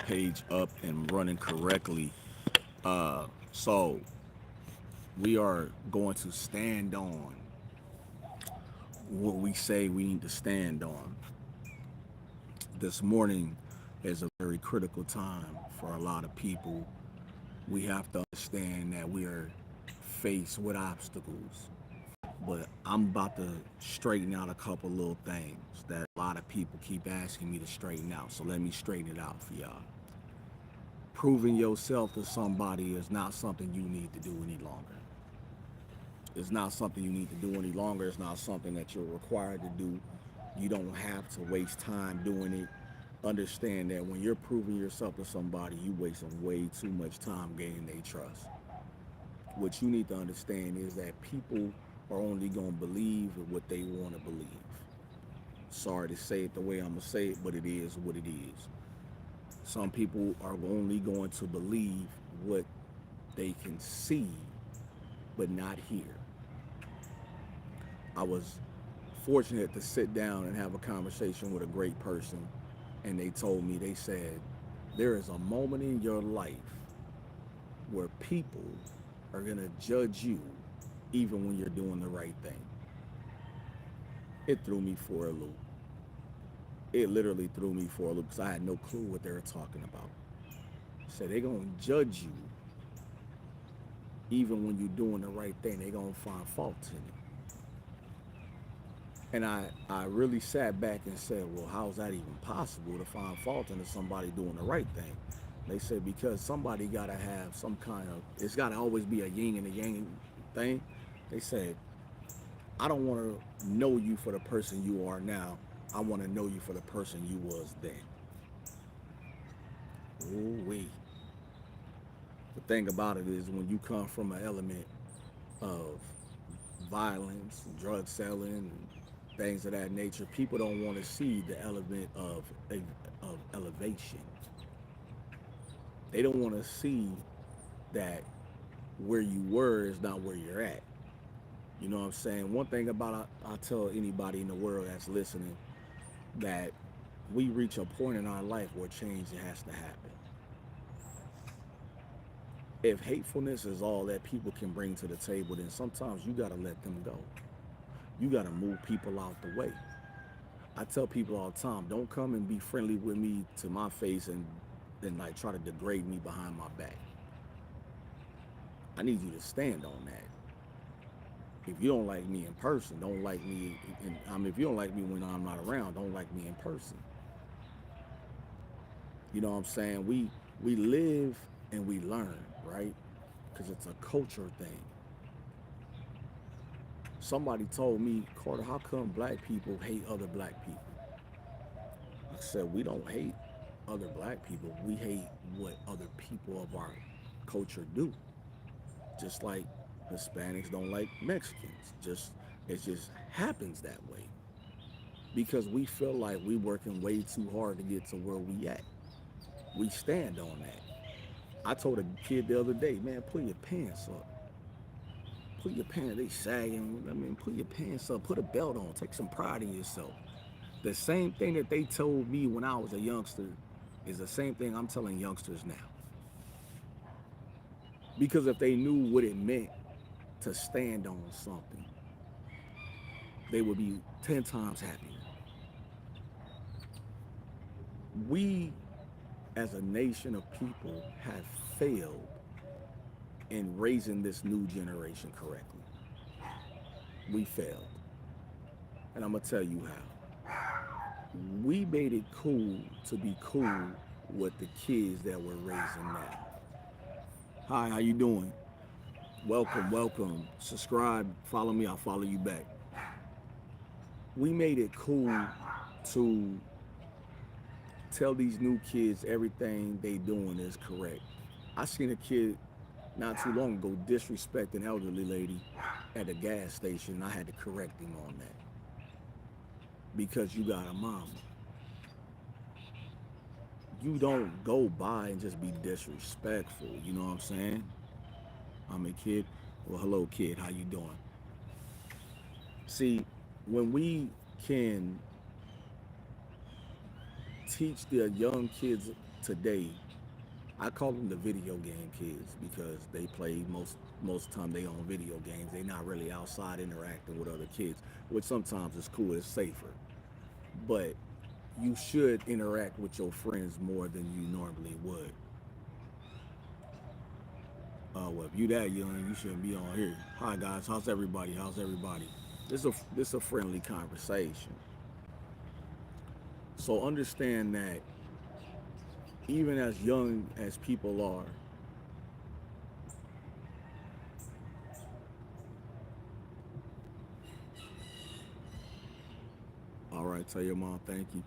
page up and running correctly. So we are going to stand on what we say we need to stand on. This morning is a very critical time for a lot of people. We have to understand that we are faced with obstacles, but I'm about to straighten out a couple little things that a lot of people keep asking me to straighten out. So let me straighten it out for y'all. Proving yourself to somebody is not something you need to do any longer. It's not something you need to do any longer. It's not something that you're required to do. You don't have to waste time doing it. Understand that when you're proving yourself to somebody, you wasting way too much time gaining their trust. What you need to understand is that people are only going to believe what they want to believe. Sorry to say it the way I'm going to say it, but it is what it is. Some people are only going to believe what they can see, but not hear. I was fortunate to sit down and have a conversation with a great person, and they told me, they said, there is a moment in your life where people are going to judge you even when you're doing the right thing. It threw me for a loop. It literally threw me for a loop because I had no clue what they were talking about. So they're going to judge you even when you're doing the right thing. They're going to find faults in it. And I really sat back and said, well, how's that even possible to find fault in somebody doing the right thing? They said, because somebody got to have some kind of, it's got to always be a yin and a yang thing. They said, I don't want to know you for the person you are now. I want to know you for the person you was then. Ooh wee. The thing about it is when you come from an element of violence, drug selling, and things of that nature, people don't want to see the element of elevation. They don't want to see that where you were is not where you're at. You know what I'm saying? One thing about I tell anybody in the world that's listening that we reach a point in our life where change has to happen. If hatefulness is all that people can bring to the table, then sometimes you got to let them go. You got to move people out the way. I tell people all the time, don't come and be friendly with me to my face and then like try to degrade me behind my back. I need you to stand on that. If you don't like me in person, don't like me. If you don't like me when I'm not around, don't like me in person. You know what I'm saying? We live and we learn, right? Because it's a culture thing. Somebody told me, Carter, how come black people hate other black people? I said, we don't hate other black people. We hate what other people of our culture do. Just like Hispanics don't like Mexicans. It just happens that way because we feel like we working way too hard to get to where we at. We stand on that. I told a kid the other day, man, pull your pants up. Put your pants, they sagging. I mean, put your pants up, put a belt on, take some pride in yourself. The same thing that they told me when I was a youngster is the same thing I'm telling youngsters now. Because if they knew what it meant to stand on something, they would be 10 times happier. We, as a nation of people, have failed in raising this new generation correctly. We failed. And I'm going to tell you how. We made it cool to be cool with the kids that we're raising now. Hi, how you doing? Welcome, welcome. Subscribe, follow me, I'll follow you back. We made it cool to tell these new kids everything they doing is correct. I seen a kid not too long ago disrespect an elderly lady at a gas station. I had to correct him on that because you got a mama. You don't go by and just be disrespectful. You know what I'm saying? I'm a kid. Well, hello, kid. How you doing? See, when we can teach the young kids today, I call them the video game kids because they play most of the time they on video games. They not really outside interacting with other kids, which sometimes is cool, it's safer. But you should interact with your friends more than you normally would. Well, if you that young, you shouldn't be on here. Hi guys, how's everybody? How's everybody? This a friendly conversation. So understand that even as young as people are, all right, tell your mom thank you.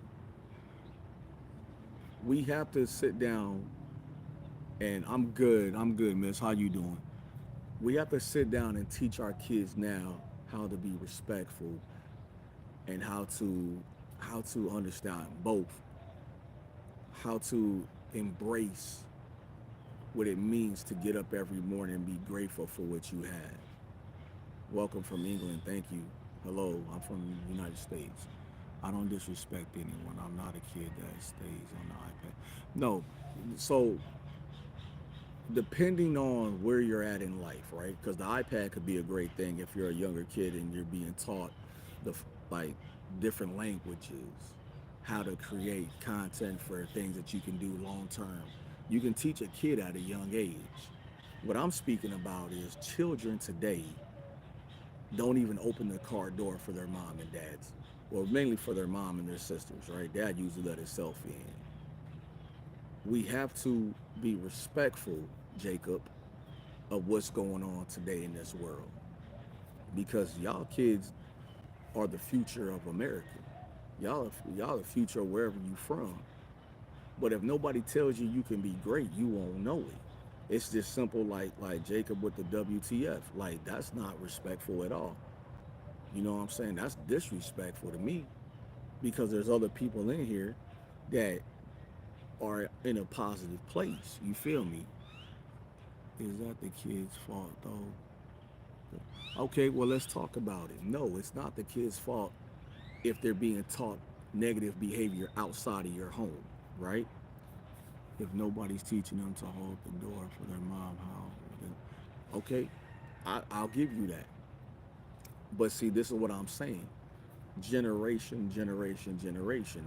We have to sit down and I'm good, miss. How you doing? We have to sit down and teach our kids now how to be respectful and how to understand both, how to embrace what it means to get up every morning and be grateful for what you have. Welcome from England. Thank you. Hello, I'm from the United States. I don't disrespect anyone. I'm not a kid that stays on the iPad. No. So depending on where you're at in life, right? Because the iPad could be a great thing if you're a younger kid and you're being taught the like different languages, how to create content for things that you can do long term. You can teach a kid at a young age. What I'm speaking about is children today don't even open the car door for their mom and dads. Well, mainly for their mom and their sisters, right? Dad usually let himself in. We have to be respectful, Jacob, of what's going on today in this world. Because y'all kids are the future of America. Y'all the future of wherever you from. But if nobody tells you you can be great, you won't know it. It's just simple like Jacob with the WTF. Like that's not respectful at all. You know what I'm saying? That's disrespectful to me because there's other people in here that are in a positive place. You feel me? Is that the kid's fault though? Okay, well let's talk about it. No, it's not the kid's fault if they're being taught negative behavior outside of your home, right? If nobody's teaching them to hold the door for their mom, how? Okay, I'll give you that. But see, this is what I'm saying. Generation,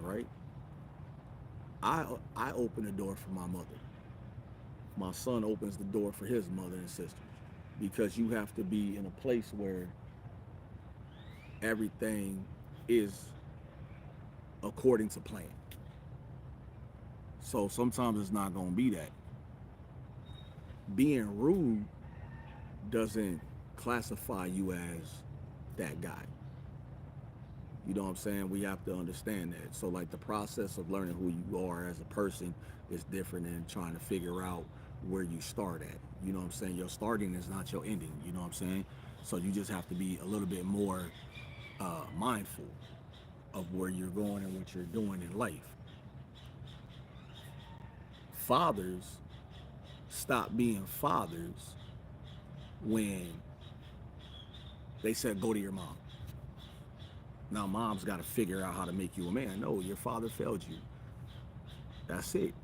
right? I open the door for my mother. My son opens the door for his mother and sisters because you have to be in a place where everything is according to plan. So sometimes it's not going to be that. Being rude doesn't classify you as that guy. You know what I'm saying? We have to understand that. So like the process of learning who you are as a person is different than trying to figure out where you start at. You know what I'm saying? Your starting is not your ending. You know what I'm saying? So you just have to be a little bit more mindful of where you're going and what you're doing in life. Fathers stop being fathers when they said go to your mom. Now mom's got to figure out how to make you a man. No, your father failed you. That's it.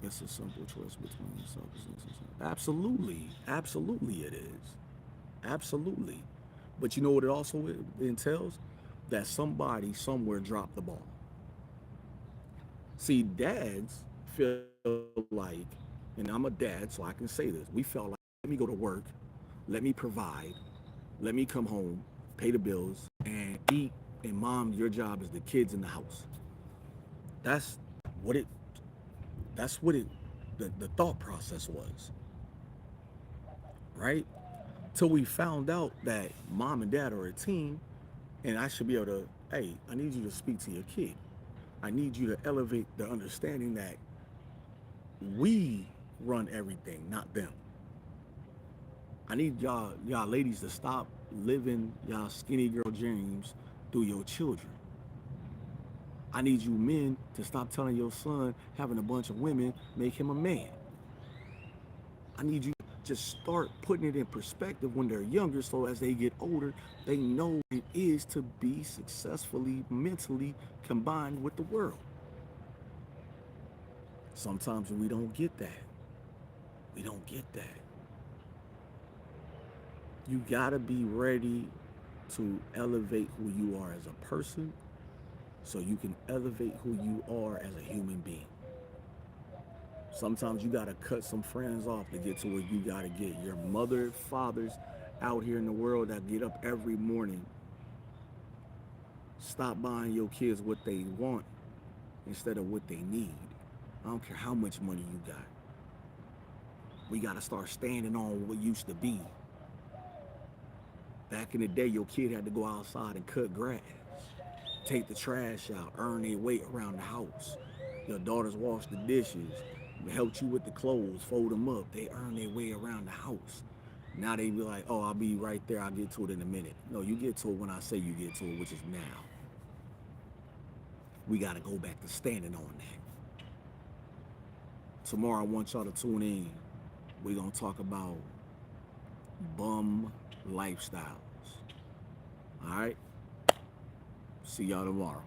It's a simple choice between selfishness and absolutely, absolutely it is. Absolutely. But you know what it also entails? That somebody somewhere dropped the ball. See, dads feel like, and I'm a dad, so I can say this. We felt like, let me go to work, let me provide, let me come home, pay the bills, and eat. And mom, your job is the kids in the house. That's what it. That's what it. The thought process was, right? Till we found out that mom and dad are a team, and I should be able to. Hey, I need you to speak to your kid. I need you to elevate the understanding that we run everything, not them. I need y'all ladies to stop living y'all skinny girl dreams through your children. I need you men to stop telling your son having a bunch of women make him a man. I need you to just start putting it in perspective when they're younger so as they get older, they know what it is to be successfully mentally combined with the world. Sometimes we don't get that. We don't get that. You gotta be ready to elevate who you are as a person so you can elevate who you are as a human being. Sometimes you gotta cut some friends off to get to where you gotta get. Your mother, fathers out here in the world that get up every morning, stop buying your kids what they want instead of what they need. I don't care how much money you got. We gotta start standing on what used to be. Back in the day, your kid had to go outside and cut grass, take the trash out, earn their weight around the house. Your daughters wash the dishes, helped you with the clothes, fold them up. They earn their way around the house. Now they be like, oh, I'll be right there. I'll get to it in a minute. No, you get to it when I say you get to it, which is now. We got to go back to standing on that. Tomorrow, I want y'all to tune in. We're going to talk about bum lifestyles. All right? See y'all tomorrow.